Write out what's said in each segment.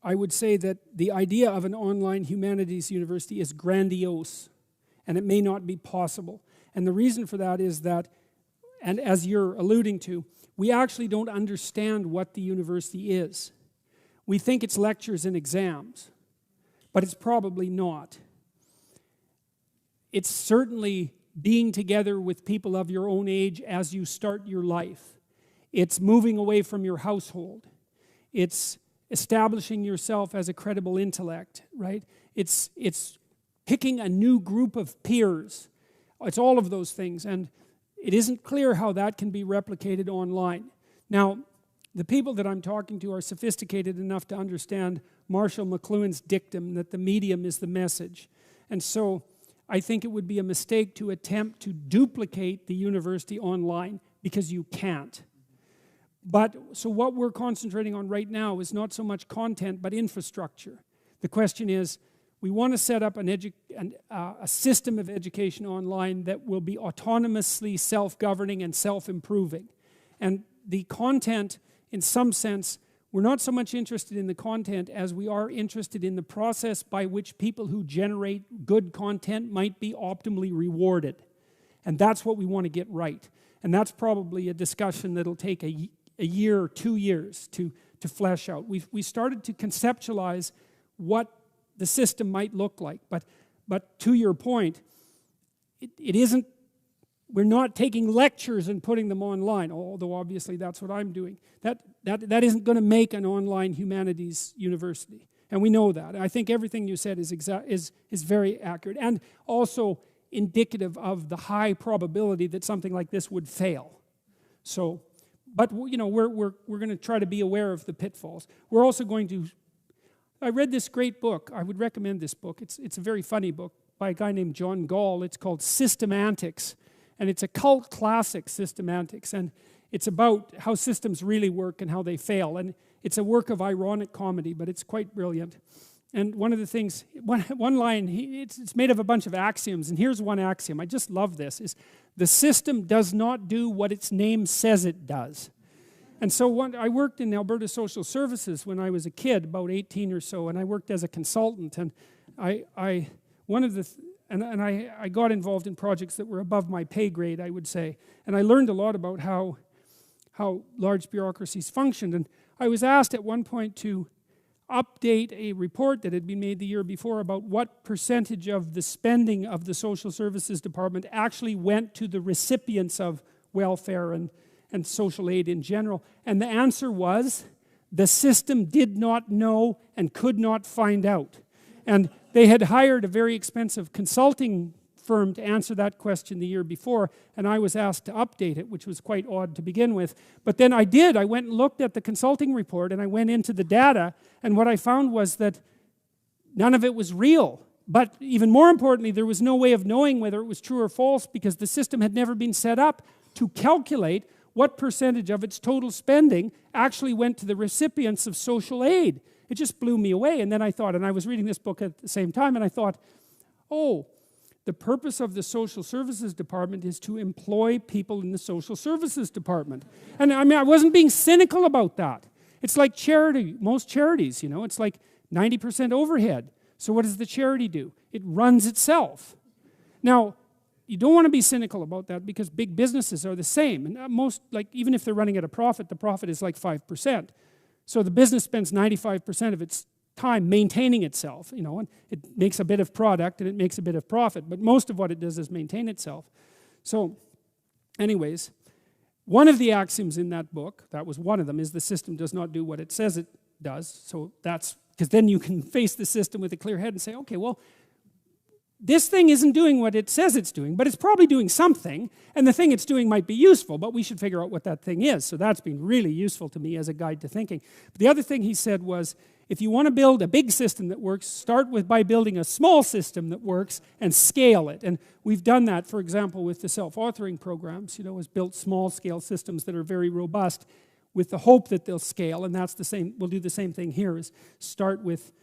I would say that the idea of an online humanities university is grandiose, and it may not be possible. And the reason for that is that, and as you're alluding to, we actually don't understand what the university is. We think it's lectures and exams, but it's probably not. It's certainly being together with people of your own age as you start your life. It's moving away from your household. It's establishing yourself as a credible intellect, right? It's picking a new group of peers. It's all of those things, and it isn't clear how that can be replicated online. Now, the people that I'm talking to are sophisticated enough to understand Marshall McLuhan's dictum that the medium is the message. And so I think it would be a mistake to attempt to duplicate the university online, because you can't. But so what we're concentrating on right now is not so much content but infrastructure. The question is, we want to set up a system of education online that will be autonomously self-governing and self-improving. And the content, in some sense, we're not so much interested in the content as we are interested in the process by which people who generate good content might be optimally rewarded. And that's what we want to get right. And that's probably a discussion that'll take a year or 2 years to flesh out. We started to conceptualize what the system might look like. But to your point, it isn't, we're not taking lectures and putting them online, although obviously that's what I'm doing. That isn't going to make an online humanities university. And we know that. I think everything you said is very accurate, and also indicative of the high probability that something like this would fail. So, but you know, we're going to try to be aware of the pitfalls. We're also going to, I read this great book. I would recommend this book. It's a very funny book by a guy named John Gall. It's called Systemantics. And it's a cult classic, Systemantics. And it's about how systems really work and how they fail. And it's a work of ironic comedy, but it's quite brilliant. And one of the things, one line, it's made of a bunch of axioms. And here's one axiom. I just love this. Is the system does not do what its name says it does. And so I worked in Alberta Social Services when I was a kid, about 18 or so, and I worked as a consultant. And I got involved in projects that were above my pay grade, I would say. And I learned a lot about how large bureaucracies functioned. And I was asked at one point to update a report that had been made the year before about what percentage of the spending of the Social Services Department actually went to the recipients of welfare and social aid in general. And the answer was, the system did not know and could not find out. And they had hired a very expensive consulting firm to answer that question the year before, and I was asked to update it, which was quite odd to begin with. But then I did. I went and looked at the consulting report, and I went into the data, and what I found was that none of it was real. But even more importantly, there was no way of knowing whether it was true or false, because the system had never been set up to calculate what percentage of its total spending actually went to the recipients of social aid. It just blew me away. And then I thought, and I was reading this book at the same time, and I thought, oh, the purpose of the Social Services Department is to employ people in the Social Services Department. And I mean, I wasn't being cynical about that. It's like charity, most charities, you know, it's like 90% overhead. So what does the charity do? It runs itself. Now, you don't want to be cynical about that, because big businesses are the same. And most, like, even if they're running at a profit, the profit is like 5%. So the business spends 95% of its time maintaining itself, you know, and it makes a bit of product and it makes a bit of profit, but most of what it does is maintain itself. So, anyways, one of the axioms in that book, that was one of them, is the system does not do what it says it does. So that's, because then you can face the system with a clear head and say, okay, well, this thing isn't doing what it says it's doing, but it's probably doing something, and the thing it's doing might be useful, but we should figure out what that thing is. So that's been really useful to me as a guide to thinking. But the other thing he said was, if you want to build a big system that works, start by building a small system that works and scale it. And we've done that, for example, with the self-authoring programs, you know, has built small-scale systems that are very robust with the hope that they'll scale, and that's the same, we'll do the same thing here, is start with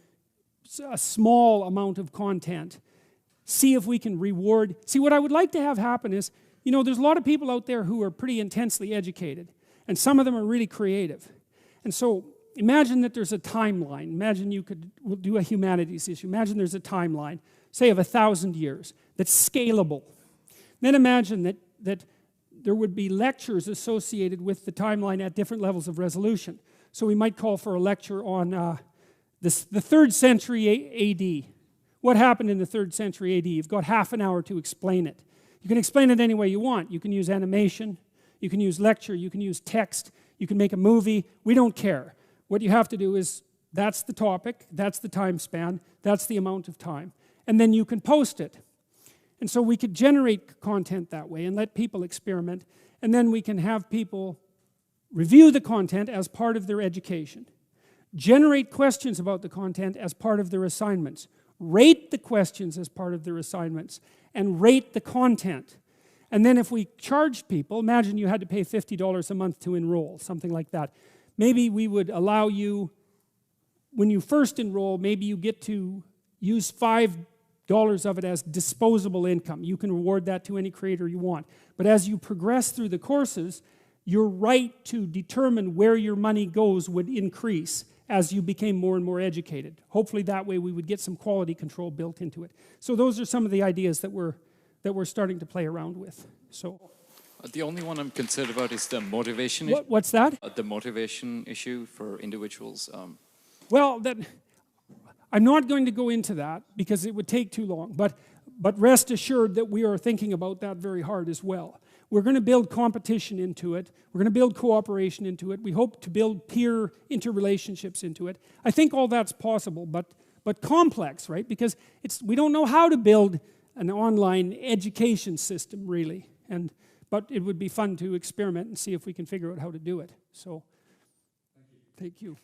a small amount of content. See if we can reward. See, what I would like to have happen is, you know, there's a lot of people out there who are pretty intensely educated, and some of them are really creative. And so imagine that there's a timeline. Imagine we'll do a humanities issue. Imagine there's a timeline, say of 1,000 years, that's scalable. Then imagine that there would be lectures associated with the timeline at different levels of resolution. So we might call for a lecture on the 3rd century AD. What happened in the 3rd century AD? You've got half an hour to explain it. You can explain it any way you want. You can use animation, you can use lecture, you can use text, you can make a movie. We don't care. What you have to do is, that's the topic, that's the time span, that's the amount of time. And then you can post it. And so we could generate content that way and let people experiment. And then we can have people review the content as part of their education. Generate questions about the content as part of their assignments. Rate the questions as part of their assignments. And rate the content. And then if we charged people, imagine you had to pay $50 a month to enroll, something like that. Maybe we would allow you, when you first enroll, maybe you get to use $5 of it as disposable income. You can reward that to any creator you want. But as you progress through the courses, your right to determine where your money goes would increase as you became more and more educated. Hopefully that way we would get some quality control built into it. So those are some of the ideas that we're starting to play around with. So the only one I'm concerned about is the motivation issue. What's that? The motivation issue for individuals. Well, I'm not going to go into that because it would take too long, but rest assured that we are thinking about that very hard as well. We're going to build competition into it. We're going to build cooperation into it. We hope to build peer interrelationships into it. I think all that's possible, but complex, right? Because we don't know how to build an online education system, really. But it would be fun to experiment and see if we can figure out how to do it. So, thank you.